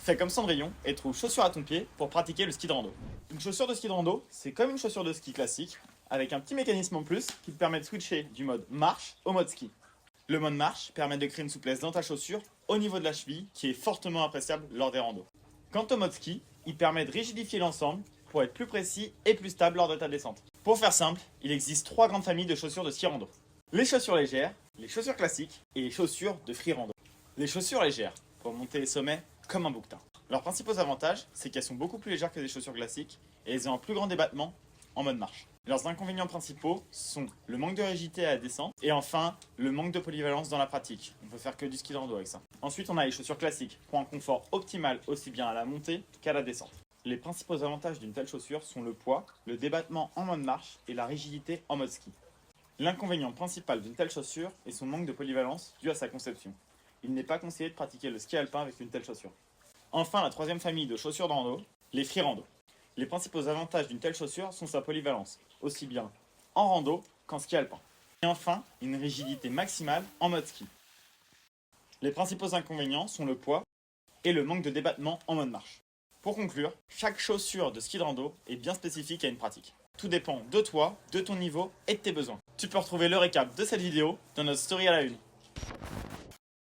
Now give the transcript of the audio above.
Fais comme Cendrillon et trouve chaussures à ton pied pour pratiquer le ski de rando. Une chaussure de ski de rando, c'est comme une chaussure de ski classique, avec un petit mécanisme en plus qui te permet de switcher du mode marche au mode ski. Le mode marche permet de créer une souplesse dans ta chaussure au niveau de la cheville qui est fortement appréciable lors des randos. Quant au mode ski, il permet de rigidifier l'ensemble pour être plus précis et plus stable lors de ta descente. Pour faire simple, il existe 3 grandes familles de chaussures de ski rando. Les chaussures légères, les chaussures classiques et les chaussures de free rando. Les chaussures légères, pour monter les sommets comme un bouquetin. Leurs principaux avantages, c'est qu'elles sont beaucoup plus légères que les chaussures classiques et elles ont un plus grand débattement en mode marche. Leurs inconvénients principaux sont le manque de rigidité à la descente et enfin le manque de polyvalence dans la pratique. On peut faire que du ski de rando avec ça. Ensuite, on a les chaussures classiques pour un confort optimal aussi bien à la montée qu'à la descente. Les principaux avantages d'une telle chaussure sont le poids, le débattement en mode marche et la rigidité en mode ski. L'inconvénient principal d'une telle chaussure est son manque de polyvalence dû à sa conception. Il n'est pas conseillé de pratiquer le ski alpin avec une telle chaussure. Enfin, la troisième famille de chaussures de rando, les free rando. Les principaux avantages d'une telle chaussure sont sa polyvalence, aussi bien en rando qu'en ski alpin. Et enfin, une rigidité maximale en mode ski. Les principaux inconvénients sont le poids et le manque de débattement en mode marche. Pour conclure, chaque chaussure de ski de rando est bien spécifique à une pratique. Tout dépend de toi, de ton niveau et de tes besoins. Tu peux retrouver le récap de cette vidéo dans notre story à la une.